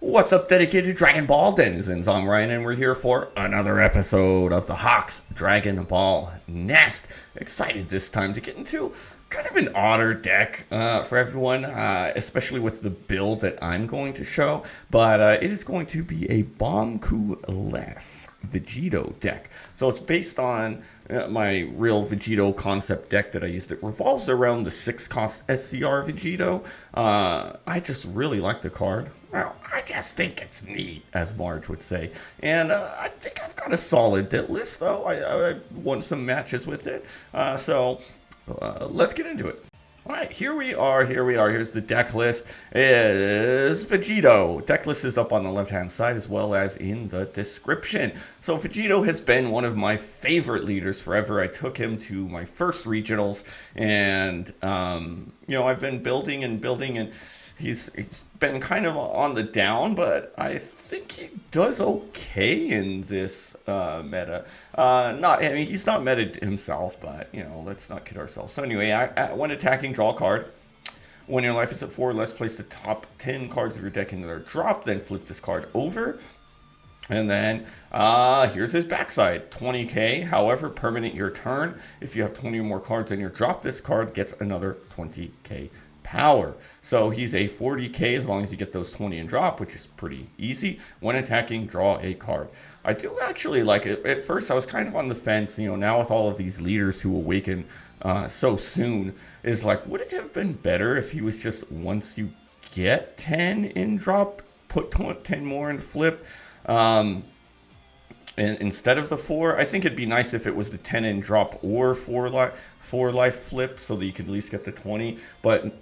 What's up, dedicated Dragon Ball denizens? I'm Ryan, and we're here for another episode of the Hawks Dragon Ball Nest. Excited this time to get into kind of an odder deck for everyone, especially with the build that I'm going to show. But it is going to be a Banku-less Vegito deck. So it's based on my real Vegito concept deck that I used. It revolves around the 6-cost SCR Vegito. I just really like the card. Well, I just think it's neat, as Marge would say. And I think I've got a solid deck list, though. I won some matches with it. So let's get into it. All right, here we are. Here's the deck list. It is Vegito. Deck list is up on the left-hand side as well as in the description. So Vegito has been one of my favorite leaders forever. I took him to my first regionals, and I've been building, and he's been kind of on the down, but I think he does okay in this meta. He's not meta himself, but let's not kid ourselves. So anyway, when attacking, draw a card. When your life is at 4 or less, place the top 10 cards of your deck into their drop, then flip this card over. And then here's his backside, 20k. However, permanent your turn. If you have 20 or more cards in your drop, this card gets another 20k power. So he's a 40k as long as you get those 20 in drop, which is pretty easy. When attacking, draw a card. I do actually like it. At first, I was kind of on the fence. Now with all of these leaders who awaken so soon, is like, would it have been better if he was just, once you get 10 in drop, put 10 more in flip? And instead of the 4, I think it'd be nice if it was the 10 in drop or 4 life flip, so that you could at least get the 20. But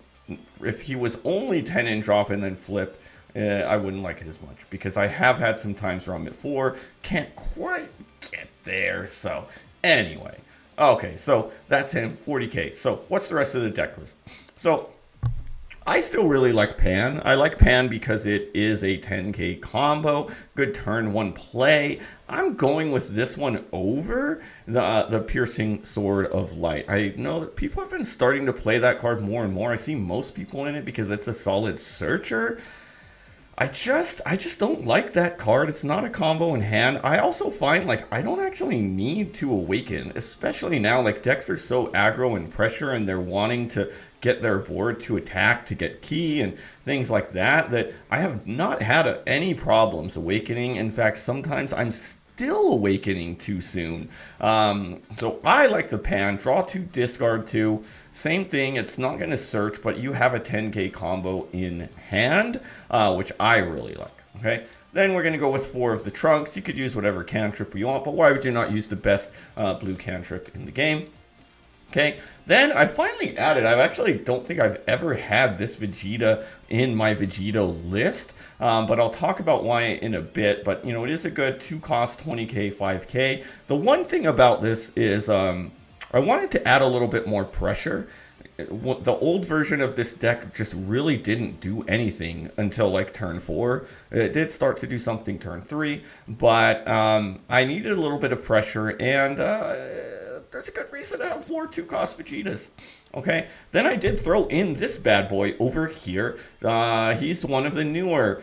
if he was only 10 in drop and then flip, I wouldn't like it as much, because I have had some times where I'm at 4, can't quite get there. So anyway, okay, so that's him, 40k. So what's the rest of the deck list? So I still really like Pan. I like Pan because it is a 10k combo, good turn 1 play. I'm going with this one over the Piercing Sword of Light. I know that people have been starting to play that card more and more. I see most people in it because it's a solid searcher. I just don't like that card. It's not a combo in hand. I also find, I don't actually need to awaken, especially now. Decks are so aggro and pressure, and they're wanting to get their board to attack to get key and things like that, that I have not had any problems awakening. In fact, sometimes I'm still awakening too soon. So I like the Pan. Draw 2, discard 2. Same thing, it's not going to search, but you have a 10k combo in hand, which I really like. Okay, then we're going to go with 4 of the Trunks. You could use whatever cantrip you want, but why would you not use the best blue cantrip in the game? Okay, then I finally added, I actually don't think I've ever had this Vegeta in my Vegito list, but I'll talk about why in a bit. But, it is a good 2-cost, 20k, 5k. The one thing about this is I wanted to add a little bit more pressure. The old version of this deck just really didn't do anything until turn 4. It did start to do something turn 3, but I needed a little bit of pressure, and there's a good reason to have 4 2-cost Vegetas. Okay, then I did throw in this bad boy over here. He's one of the newer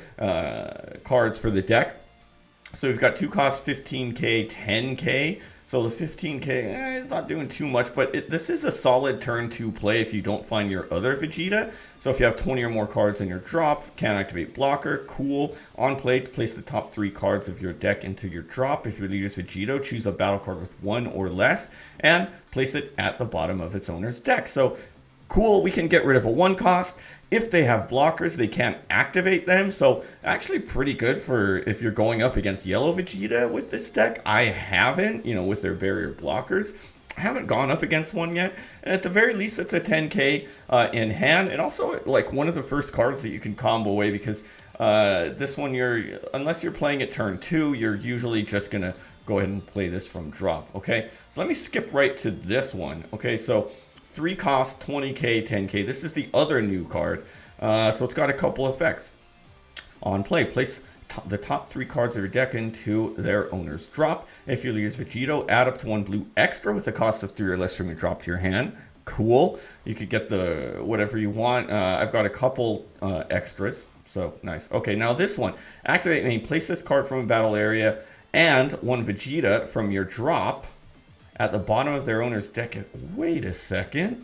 cards for the deck. So we've got 2-cost, 15k, 10k. So the 15k is not doing too much, but this is a solid turn 2 play if you don't find your other Vegeta. So if you have 20 or more cards in your drop, can't activate blocker, cool. On play, place the top 3 cards of your deck into your drop. If your leader's Vegito, choose a battle card with 1 or less and place it at the bottom of its owner's deck. So cool, we can get rid of a 1-cost. If they have blockers, they can't activate them. So actually pretty good for if you're going up against yellow Vegeta with this deck. I haven't, with their barrier blockers. I haven't gone up against one yet. And at the very least, it's a 10k in hand. And also, one of the first cards that you can combo away, because this one, unless you're playing it turn 2, you're usually just going to go ahead and play this from drop. Okay, so let me skip right to this one. Okay, so 3-cost, 20k, 10k. This is the other new card. So it's got a couple effects. On play, place the top 3 cards of your deck into their owner's drop. If you use Vegito, add up to 1 blue extra with a cost of 3 or less from your drop to your hand. Cool. You could get the whatever you want. I've got a couple extras. So nice. Okay, now this one. Activate main. Place this card from a battle area and one Vegeta from your drop at the bottom of their owner's deck. Wait a second.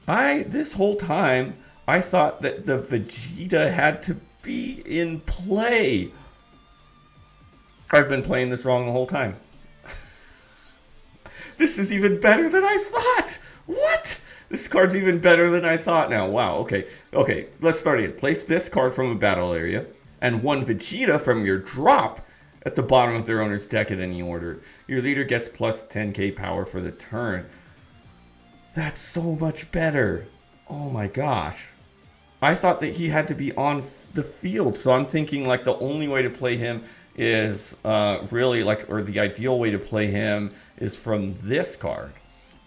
This whole time, I thought that the Vegeta had to be in play. I've been playing this wrong the whole time. This is even better than I thought. What? This card's even better than I thought now. Wow, okay. Okay, let's start again. Place this card from a battle area and one Vegeta from your drop at the bottom of their owner's deck in any order. Your leader gets plus 10k power for the turn. That's so much better. Oh my gosh. I thought that he had to be on the field, so I'm thinking like the only way to play him is really like, or the ideal way to play him is from this card.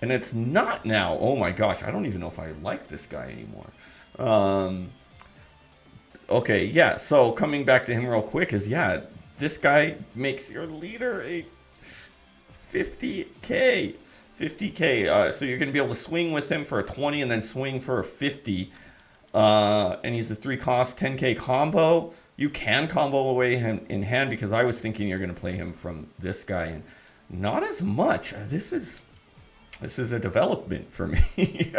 And it's not now. Oh my gosh, I don't even know if I like this guy anymore. Okay, yeah, so coming back to him real quick is, yeah, this guy makes your leader a 50k. 50k. So you're going to be able to swing with him for a 20 and then swing for a 50. And he's a 3-cost 10k combo. You can combo away him in hand because I was thinking you're going to play him from this guy. And not as much. This is a development for me.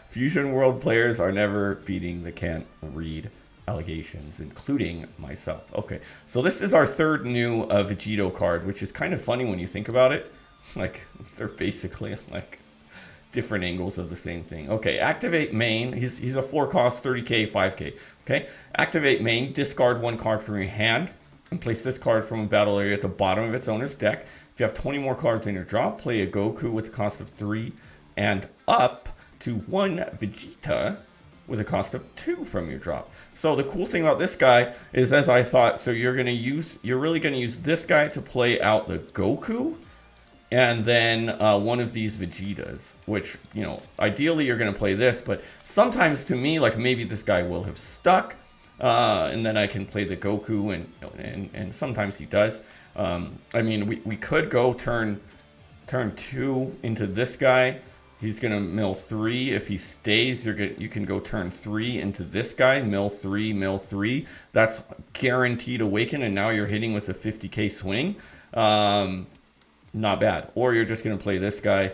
Fusion World players are never beating the can't read allegations, including myself. Okay, so this is our third new Vegito card, which is kind of funny when you think about it. Like, they're basically like different angles of the same thing. Okay, activate main. He's a 4-cost 30k 5k. Okay, activate main, discard one card from your hand and place this card from a battle area at the bottom of its owner's deck. If you have 20 more cards in your drop, play a Goku with a cost of 3 and up to one Vegeta with a cost of 2 from your drop. So the cool thing about this guy is, as I thought, so you're really gonna use this guy to play out the Goku and then one of these Vegetas, which, you know, ideally you're gonna play this, but sometimes to me, like, maybe this guy will have stuck, and then I can play the Goku, and sometimes he does. I mean, we could go turn 2 into this guy. He's gonna mill 3. If he stays, you can go turn 3 into this guy, mill 3, mill 3. That's guaranteed awaken, and now you're hitting with a 50k swing. Not bad. Or you're just gonna play this guy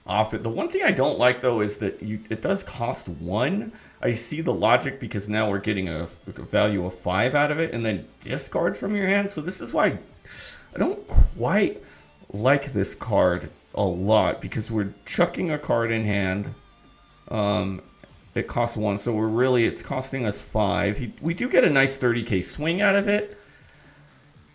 off it. The one thing I don't like though is that it does cost 1. I see the logic because now we're getting a value of 5 out of it, and then discard from your hand. So this is why I don't quite like this card a lot, because we're chucking a card in hand. It costs 1, so it's costing us 5. We do get a nice 30k swing out of it.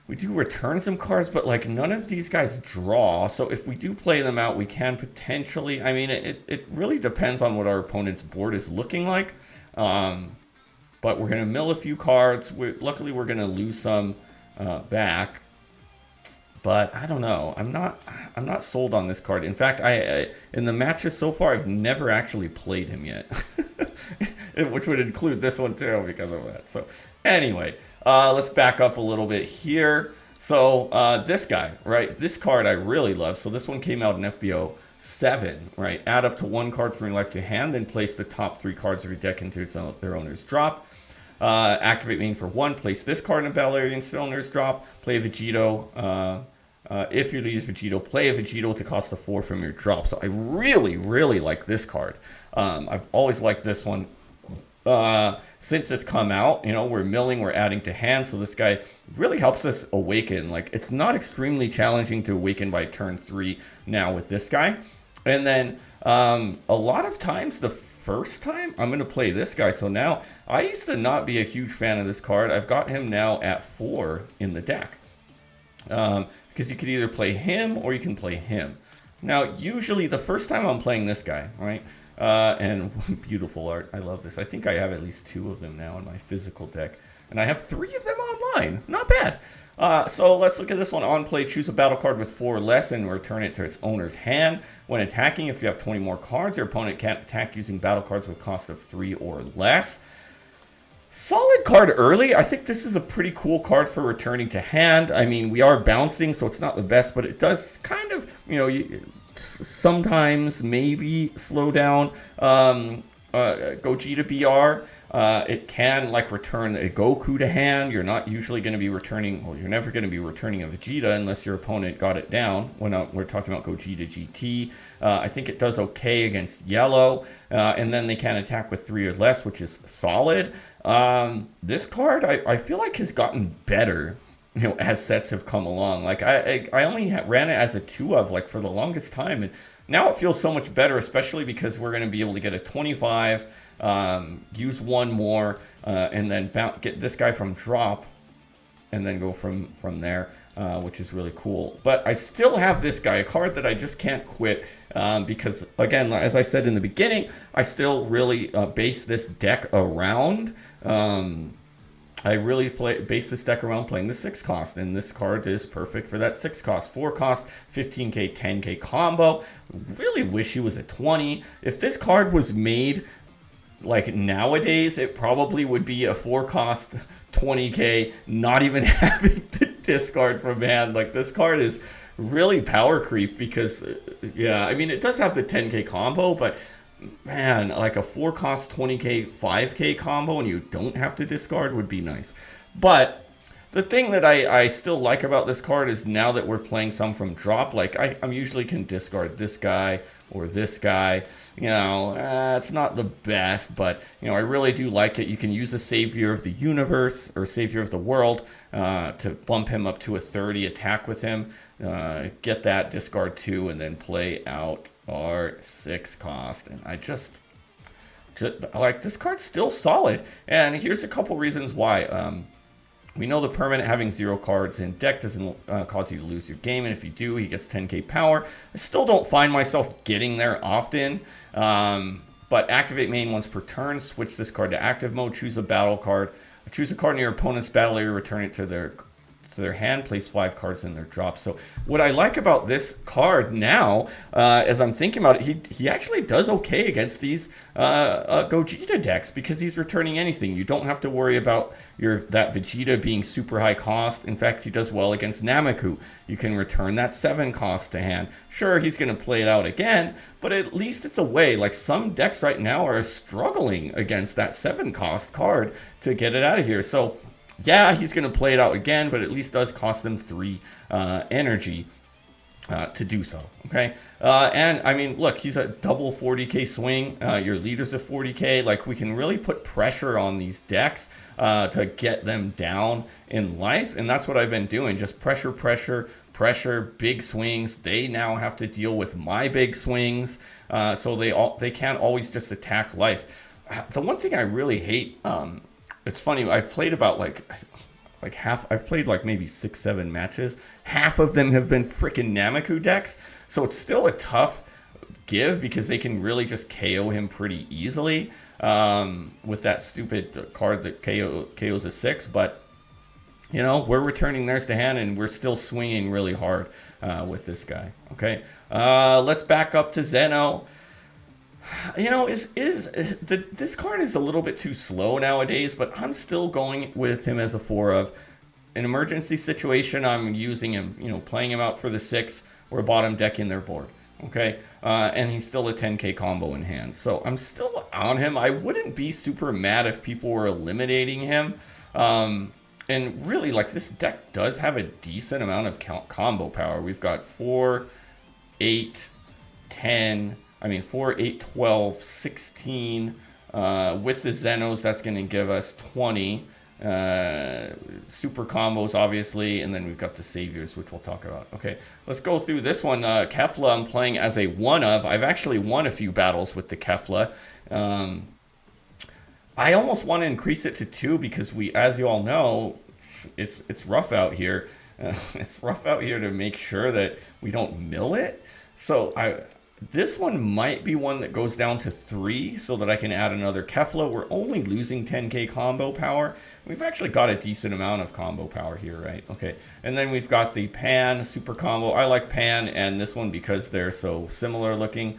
We do return some cards, but like none of these guys draw. So if we do play them out, we can potentially, I mean, it really depends on what our opponent's board is looking like. But we're going to mill a few cards. Luckily, we're going to lose some back. But I don't know. I'm not sold on this card. In fact, in the matches so far, I've never actually played him yet, which would include this one too because of that. So anyway, let's back up a little bit here. So this guy, right? This card I really love. So this one came out in FB07, right? Add up to 1 card from your life to hand, then place the top 3 cards of your deck into their owner's drop. Activate main for 1. Place this card in a battle area into owner's drop. Play a Vegito. If you use Vegito, play a Vegito with the cost of 4 from your drop. So I really, really like this card. I've always liked this one. Since it's come out, you know, we're milling, we're adding to hand. So this guy really helps us awaken. Like, it's not extremely challenging to awaken by turn 3 now with this guy. And then a lot of times the first time I'm going to play this guy. So now I used to not be a huge fan of this card. I've got him now at 4 in the deck. Because you could either play him or you can play him. Now, usually the first time I'm playing this guy, right? And beautiful art. I love this. I think I have at least 2 of them now in my physical deck. And I have 3 of them online. Not bad. So let's look at this one. On play, choose a battle card with 4 or less and return it to its owner's hand. When attacking, if you have 20 more cards, your opponent can't attack using battle cards with cost of 3 or less. Solid card early. I think this is a pretty cool card for returning to hand. I mean, we are bouncing, so it's not the best, but it does kind of, you know, sometimes maybe slow down Gogeta BR. It can like return a Goku to hand. You're not usually going to be returning, well, you're never going to be returning a Vegeta unless your opponent got it down. When we're talking about Gogeta GT, I think it does okay against yellow, and then they can attack with 3 or less, which is solid. This card I feel like has gotten better, you know, as sets have come along. Like I only ran it as a 2 of like for the longest time, and now it feels so much better, especially because we're going to be able to get a 25, use 1 more, and then get this guy from drop, and then go from there, which is really cool. But I still have this guy, a card that I just can't quit, because, again, as I said in the beginning, I still really base this deck around... I really base this deck around playing the 6 cost, and this card is perfect for that 6 cost. 4 cost, 15k, 10k combo. Really wish he was a 20. If this card was made like nowadays, it probably would be a 4 cost, 20k, not even having to discard from hand. Like, this card is really power creep because, yeah, I mean, it does have the 10k combo, but... man, like a 4 cost 20k 5k combo and you don't have to discard would be nice. But the thing that I still like about this card is now that we're playing some from drop, like I'm usually can discard this guy or this guy. You know, it's not the best, but, you know, I really do like it. You can use the Savior of the Universe or Savior of the World to bump him up to a 30, attack with him, get that, discard 2, and then play out our 6 cost. And I just like, this card's still solid. And here's a couple reasons why. We know the permanent having 0 cards in deck doesn't cause you to lose your game, and if you do, he gets 10k power. I still don't find myself getting there often, but activate main once per turn, switch this card to active mode, choose a battle card, choose a card in your opponent's battle area, return it to their hand, place 5 cards in their drop. So what I like about this card now, as I'm thinking about it, he actually does okay against these Gogeta decks because he's returning anything. You don't have to worry about that Vegeta being super high cost. In fact, he does well against Nameku. You can return that 7 cost to hand. Sure, he's going to play it out again, but at least it's a way. Like, some decks right now are struggling against that 7 cost card to get it out of here. So yeah, he's going to play it out again, but at least does cost them 3 energy to do so, okay? And, I mean, look, he's a double 40k swing. Your leader's a 40k. Like, we can really put pressure on these decks to get them down in life, and that's what I've been doing. Just pressure, pressure, pressure, big swings. They now have to deal with my big swings, so they can't always just attack life. The one thing I really hate... it's funny, I've played about like half, I've played like maybe 6-7 matches. Half of them have been freaking Nameku decks. So it's still a tough give because they can really just KO him pretty easily with that stupid card that KOs a 6. But, you know, we're returning theirs to hand and we're still swinging really hard with this guy. Okay, let's back up to Zen-Oh. You know, this card is a little bit too slow nowadays, but I'm still going with him as a 4 of. An emergency situation, I'm using him, you know, playing him out for the 6 or bottom deck in their board, okay? And he's still a 10k combo in hand, so I'm still on him. I wouldn't be super mad if people were eliminating him. And really, like, this deck does have a decent amount of combo power. We've got 4, 8, 10... I mean, 4, 8, 12, 16. With the Zen-Ohs, that's going to give us 20. Super combos, obviously. And then we've got the Saviors, which we'll talk about. Okay, let's go through this one. Kefla, I'm playing as a 1 of. I've actually won a few battles with the Kefla. I almost want to increase it to 2 because as you all know, it's rough out here. It's rough out here to make sure that we don't mill it. So this one might be one that goes down to 3 so that I can add another Kefla. We're only losing 10k combo power. We've actually got a decent amount of combo power here, right? Okay, and then we've got the Pan super combo. I like Pan and this one because they're so similar looking.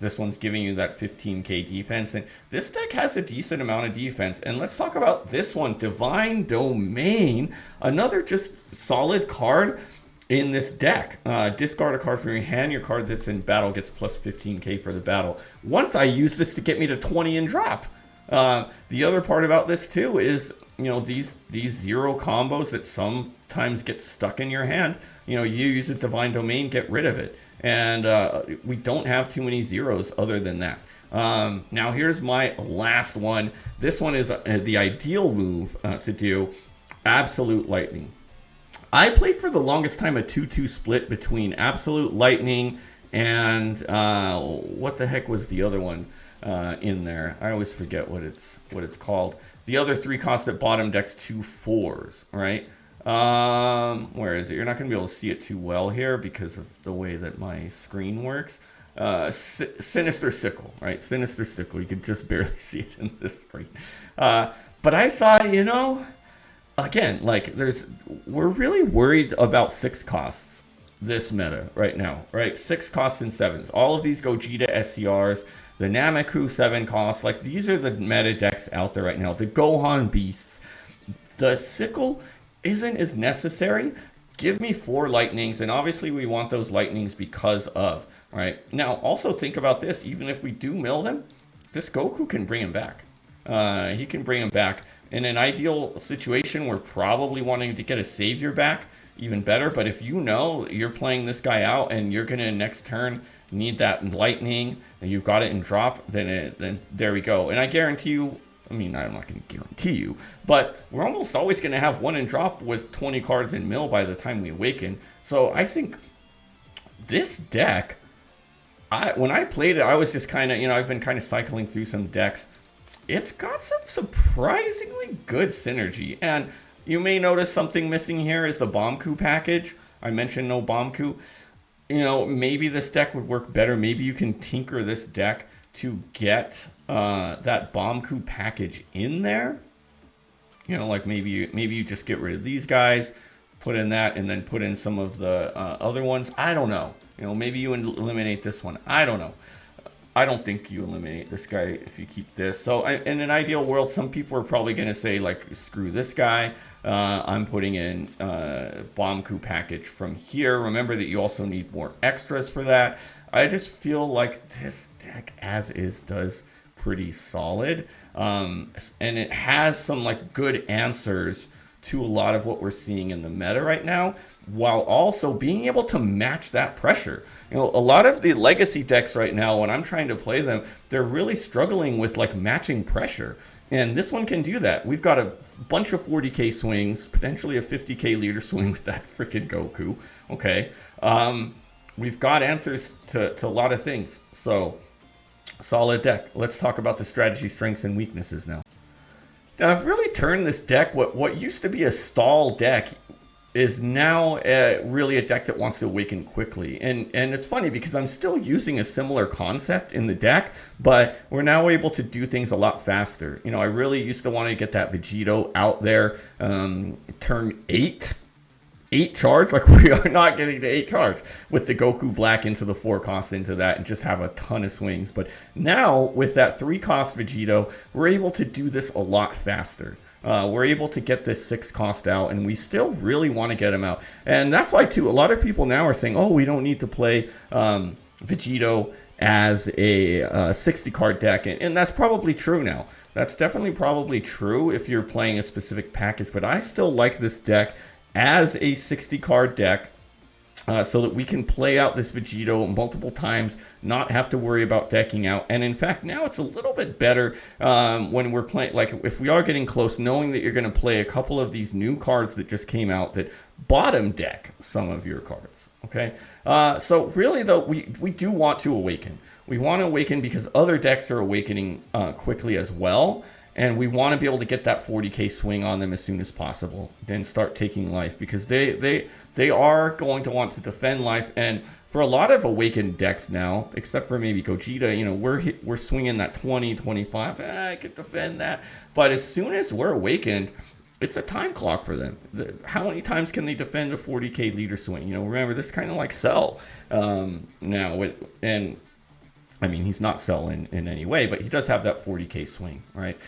This one's giving you that 15k defense, and this deck has a decent amount of defense. And let's talk about this one, Divine Domain, another just solid card. in this deck. Discard a card from your hand. Your card that's in battle gets plus 15k for the battle. Once I use this to get me to 20 and drop. The other part about this too is, these zero combos that sometimes get stuck in your hand. You use a Divine Domain, get rid of it. And we don't have too many zeros other than that. Now here's my last one. This one is the ideal move to do. Absolute Lightning. I played for the longest time a 2-2 split between Absolute Lightning and what the heck was the other one in there? I always forget what it's called. The other 3 cost at bottom decks 2 4s, right? Where is it? You're not going to be able to see it too well here because of the way that my screen works. Sinister Sickle, right? Sinister Sickle. You can just barely see it in this screen. But I thought, again, like we're really worried about 6 costs this meta right now, right? 6 costs and 7s. All of these Gogeta SCRs, the Nameku 7 costs, like these are the meta decks out there right now. The Gohan Beasts. The Sickle isn't as necessary. Give me 4 lightnings, and obviously we want those lightnings because of, right? Now also think about this, even if we do mill them, this Goku can bring him back. He can bring him back. In an ideal situation, we're probably wanting to get a savior back, even better. But if you're playing this guy out and you're gonna next turn need that lightning and you've got it in drop, then there we go. And I guarantee you, I'm not gonna guarantee you, but we're almost always gonna have 1 in drop with 20 cards in mill by the time we awaken. So I think this deck, when I played it, I was just kind of, I've been kind of cycling through some decks. It's got some surprisingly good synergy. And you may notice something missing here is the Bomku package. I mentioned no Bomku. Maybe this deck would work better. Maybe you can tinker this deck to get that Bomku package in there. Like maybe you just get rid of these guys, put in that, and then put in some of the other ones. I don't know. Maybe you eliminate this one. I don't know. I don't think you eliminate this guy if you keep this. So in an ideal world, some people are probably going to say, like, screw this guy. I'm putting in Bomku package from here. Remember that you also need more extras for that. I just feel like this deck as is does pretty solid. And it has some like good answers to a lot of what we're seeing in the meta right now, while also being able to match that pressure. A lot of the legacy decks right now, when I'm trying to play them, they're really struggling with like matching pressure. And this one can do that. We've got a bunch of 40k swings, potentially a 50k leader swing with that freaking Goku. Okay. We've got answers to a lot of things. So, solid deck. Let's talk about the strategy, strengths, and weaknesses now. Now, I've really turned this deck, what used to be a stall deck, is now really a deck that wants to awaken quickly. And it's funny because I'm still using a similar concept in the deck, but we're now able to do things a lot faster. I really used to want to get that Vegito out there turn 8 charge. Like, we are not getting to 8 charge with the Goku Black into the 4 cost into that and just have a ton of swings. But now with that 3 cost Vegito, we're able to do this a lot faster. We're able to get this 6 cost out, and we still really want to get him out. And that's why, too, a lot of people now are saying, oh, we don't need to play Vegito as a 60 card deck. And that's probably true now. That's definitely probably true if you're playing a specific package. But I still like this deck as a 60 card deck, so that we can play out this Vegito multiple times, not have to worry about decking out. And in fact, now it's a little bit better when we're playing, like if we are getting close, knowing that you're going to play a couple of these new cards that just came out that bottom deck some of your cards. Okay, so really though, we do want to awaken. We want to awaken because other decks are awakening quickly as well. And we want to be able to get that 40k swing on them as soon as possible, then start taking life, because they are going to want to defend life. And for a lot of awakened decks now, except for maybe Gogeta, we're swinging that 20, 25. I could defend that. But as soon as we're awakened, it's a time clock for them. How many times can they defend a 40k leader swing? Remember, this is kind of like Cell now, and I mean, he's not selling in any way, but he does have that 40k swing, right?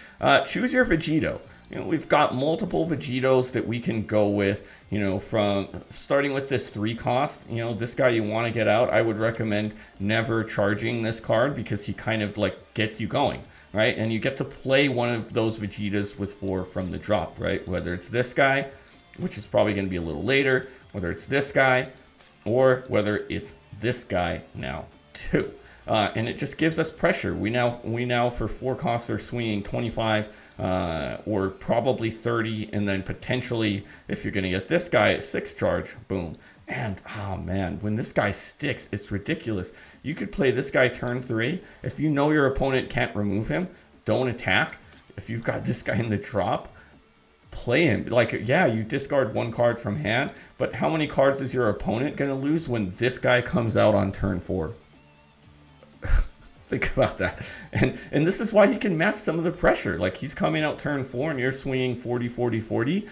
Choose your Vegito. You know, we've got multiple Vegitos that we can go with, you know, from starting with this 3 cost. You know, this guy you want to get out, I would recommend never charging this card because he kind of like gets you going, right? And you get to play one of those Vegetas with 4 from the drop, right? Whether it's this guy, which is probably going to be a little later, whether it's this guy, or whether it's this guy now too. And it just gives us pressure. We now for 4 costs are swinging 25 or probably 30, and then potentially if you're going to get this guy at 6 charge, boom. And oh man, when this guy sticks, it's ridiculous. You could play this guy turn 3. If you know your opponent can't remove him, don't attack. If you've got this guy in the drop, play him. Like, yeah, you discard 1 card from hand, but how many cards is your opponent going to lose when this guy comes out on turn 4? Think about that. And this is why he can match some of the pressure. Like, he's coming out turn 4 and you're swinging 40, 40, 40.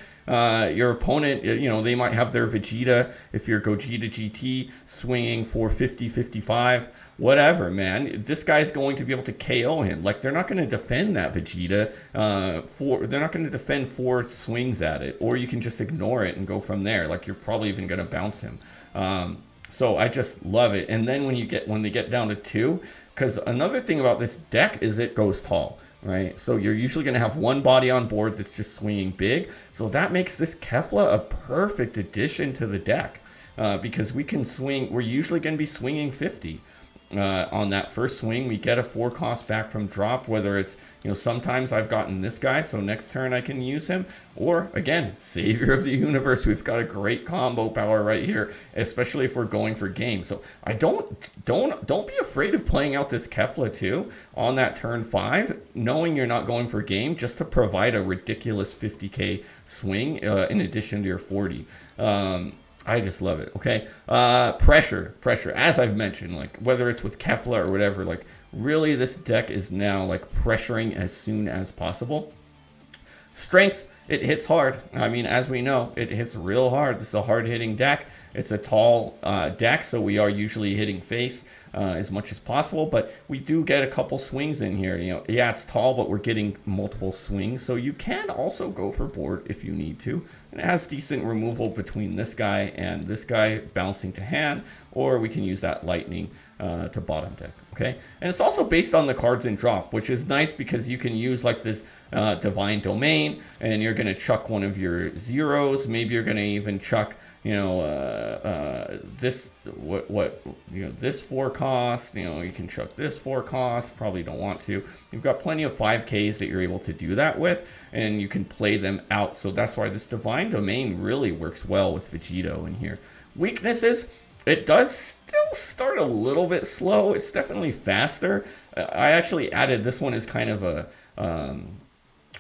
Your opponent, you know, they might have their Vegeta, if you're Gogeta GT, swinging for 50, 55, whatever, man. This guy's going to be able to KO him. Like, they're not going to defend that Vegeta. They're not going to defend 4 swings at it. Or you can just ignore it and go from there. Like, you're probably even going to bounce him. So I just love it. And then when they get down to 2, because another thing about this deck is it goes tall, right? So you're usually going to have 1 body on board that's just swinging big. So that makes this Kefla a perfect addition to the deck because we can swing. We're usually going to be swinging 50 on that first swing. We get a 4 cost back from drop, whether it's, you know, sometimes I've gotten this guy, so next turn I can use him. Or again, Savior of the Universe. We've got a great combo power right here, especially if we're going for game. So I don't be afraid of playing out this Kefla too on that turn 5, knowing you're not going for game, just to provide a ridiculous 50k swing in addition to your 40. I just love it. Okay. Pressure, as I've mentioned, like whether it's with Kefla or whatever, like really this deck is now like pressuring as soon as possible. Strengths, it hits hard. I mean, as we know, it hits real hard. This is a hard hitting deck. It's a tall deck, so we are usually hitting face as much as possible, but we do get a couple swings in here. You know, yeah, it's tall, but we're getting multiple swings, so you can also go for board if you need to. And it has decent removal between this guy and this guy bouncing to hand, or we can use that lightning to bottom deck. Okay, and it's also based on the cards in drop, which is nice because you can use like this divine domain, and you're going to chuck one of your zeros. Maybe you're going to even chuck, you know, this this 4 cost. You know, you can chuck this 4 cost. Probably don't want to. You've got plenty of 5Ks that you're able to do that with, and you can play them out. So that's why this divine domain really works well with Vegito in here. Weaknesses. It does still start a little bit slow. It's definitely faster. I actually added this one as kind of a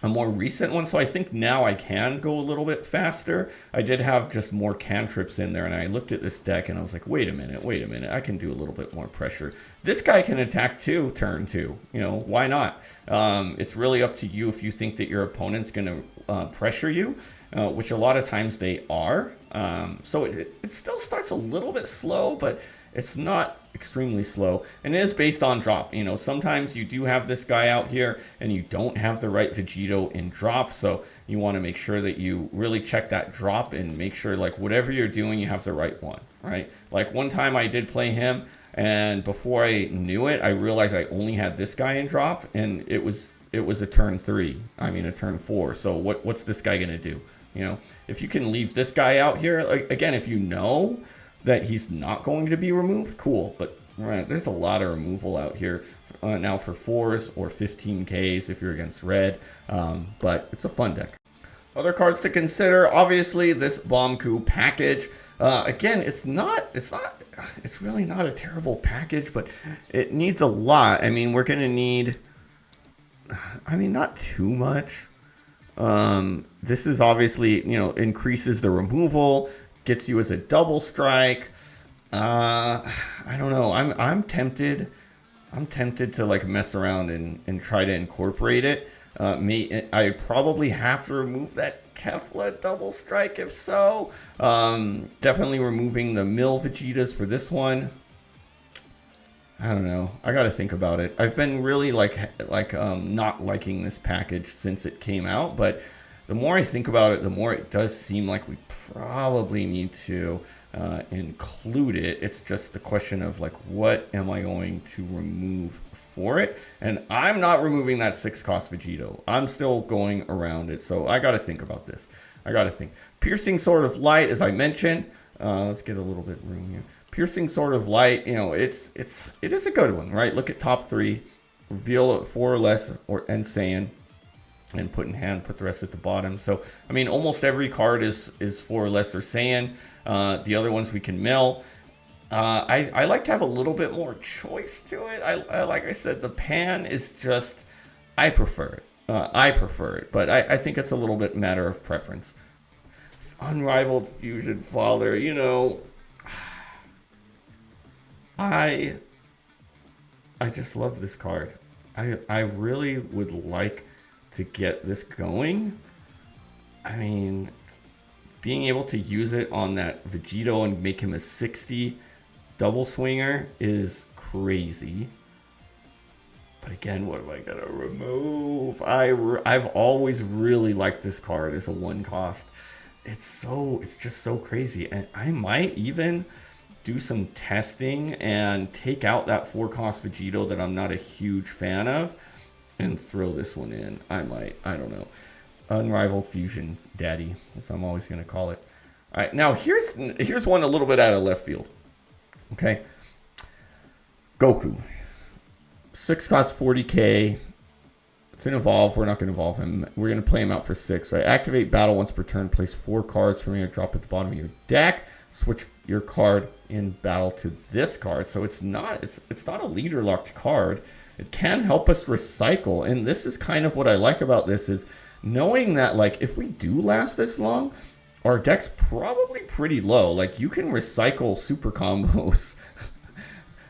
more recent one, so I think now I can go a little bit faster. I did have just more cantrips in there, and I looked at this deck and I was like, wait a minute, I can do a little bit more pressure. This guy can attack too, turn 2. You know, why not? It's really up to you if you think that your opponent's going to pressure you, which a lot of times they are. So it still starts a little bit slow, but it's not extremely slow, and it is based on drop. You know, sometimes you do have this guy out here and you don't have the right Vegito in drop, so you want to make sure that you really check that drop and make sure, like, whatever you're doing, you have the right one, right? Like one time I did play him, and before I knew it, I realized I only had this guy in drop, and it was a turn 3. I mean a turn 4. So what's this guy gonna do? You know, if you can leave this guy out here, like, again, if you know that he's not going to be removed, cool. But right, there's a lot of removal out here now for 4s or 15Ks if you're against red. But it's a fun deck. Other cards to consider, obviously, this Bomku package. Again, it's really not a terrible package, but it needs a lot. I mean, we're gonna need, not too much. This is obviously, you know, increases the removal, gets you as a double strike. I don't know. I'm tempted to like mess around and try to incorporate it. I probably have to remove that Kefla double strike if so. Definitely removing the mill Vegetas for this one. I don't know. I got to think about it. I've been really not liking this package since it came out, but the more I think about it, the more it does seem like we probably need to include it. It's just the question of like, what am I going to remove for it? And I'm not removing that 6 cost Vegito. I'm still going around it. So I got to think about this. I got to think. Piercing Sword of Light, as I mentioned. Let's get a little bit of room here. Piercing Sword of Light, you know, it is a good one, right? Look at top 3. Reveal 4 or less and Saiyan. And put in hand, put the rest at the bottom. So, I mean, almost every card is 4 or less or Saiyan. The other ones we can mill. I like to have a little bit more choice to it. I like I said, the Pan is just, I prefer it. But I think it's a little bit matter of preference. Unrivaled Fusion Father, you know, I just love this card. I really would like to get this going. I mean, being able to use it on that Vegito and make him a 60 double swinger is crazy. But again, what am I gonna remove? I've always really liked this card as a 1 cost. It's just so crazy. And I might even do some testing and take out that 4 cost Vegito that I'm not a huge fan of and throw this one in. I don't know. Unrivaled Fusion Daddy, as I'm always going to call it. All right, now here's one a little bit out of left field. Okay. Goku. 6 cost 40k. It's an evolve. We're not going to evolve him. We're going to play him out for 6. Right? Activate battle once per turn. Place 4 cards from your drop at the bottom of your deck. Switch your card in battle to this card. So it's not a leader locked card. It can help us recycle. And this is kind of what I like about this is knowing that like if we do last this long, our deck's probably pretty low. Like you can recycle super combos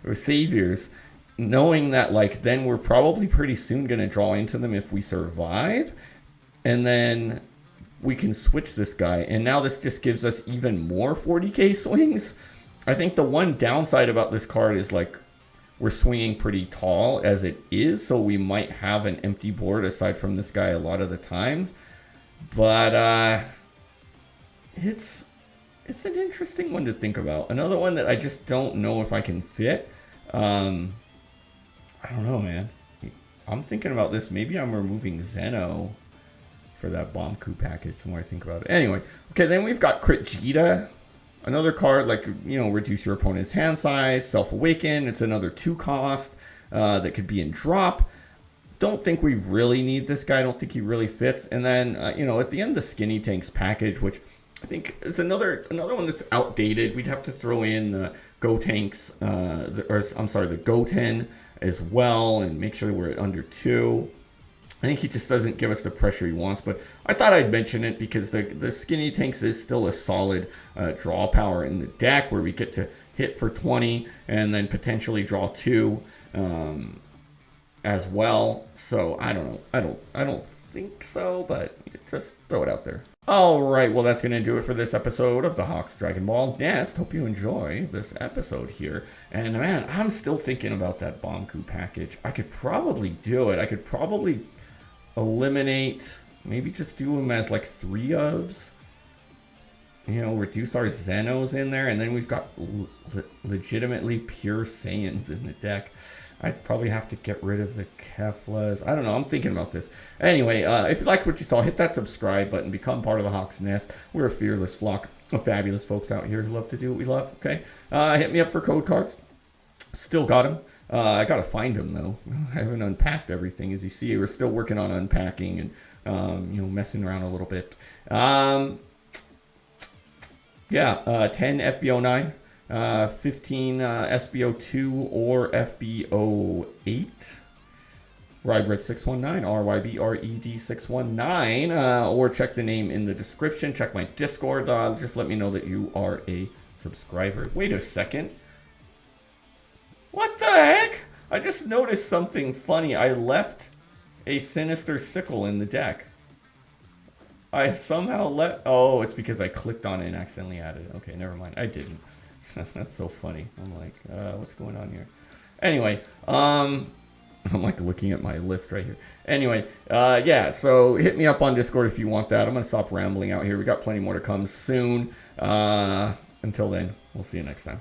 or saviors, knowing that like then we're probably pretty soon going to draw into them if we survive. And then we can switch this guy. And now this just gives us even more 40k swings. I think the one downside about this card is like we're swinging pretty tall as it is. So we might have an empty board aside from this guy a lot of the times. But it's an interesting one to think about. Another one that I just don't know if I can fit. I don't know, man. I'm thinking about this. Maybe I'm removing Zen-Oh for that Bomb Coup package the more I think about it. Anyway, okay, then we've got Vegeta. Another card, like, you know, reduce your opponent's hand size, Self-Awaken. It's another 2 cost that could be in drop. Don't think we really need this guy. I don't think he really fits. And then, you know, at the end, the Skinny Tanks package, which I think is another one that's outdated. We'd have to throw in the Go Tanks, the Goten as well, and make sure we're at under 2. I think he just doesn't give us the pressure he wants, but I thought I'd mention it because the Skinny Tanks is still a solid draw power in the deck where we get to hit for 20 and then potentially draw 2 as well. So I don't know. I don't think so, but just throw it out there. All right, well, that's going to do it for this episode of the Hawks Dragon Ball Nest. Hope you enjoy this episode here. And man, I'm still thinking about that Bomb Coup package. I could probably do it. I could probably eliminate, maybe just do them as like 3 ofs. You know, reduce our Zen-Ohs in there, and then we've got legitimately pure Saiyans in the deck. I'd probably have to get rid of the Keflas. I don't know. I'm thinking about this. Anyway, if you liked what you saw, hit that subscribe button. Become part of the Hawks Nest. We're a fearless flock of fabulous folks out here who love to do what we love. Okay, hit me up for code cards. Still got them. I got to find them, though. I haven't unpacked everything. As you see, we're still working on unpacking and, you know, messing around a little bit. 10 FB09. 15 SB02 or FB08. Rybred 619, RYBRED 619, or check the name in the description. Check my Discord. Just let me know that you are a subscriber. Wait a second. What the heck? I just noticed something funny. I left a Sinister Sickle in the deck. I somehow let... Oh, it's because I clicked on it and accidentally added it. Okay, never mind. I didn't. That's so funny. I'm like, what's going on here? Anyway, I'm like looking at my list right here. Anyway, yeah, so hit me up on Discord if you want that. I'm going to stop rambling out here. We got plenty more to come soon. Until then, we'll see you next time.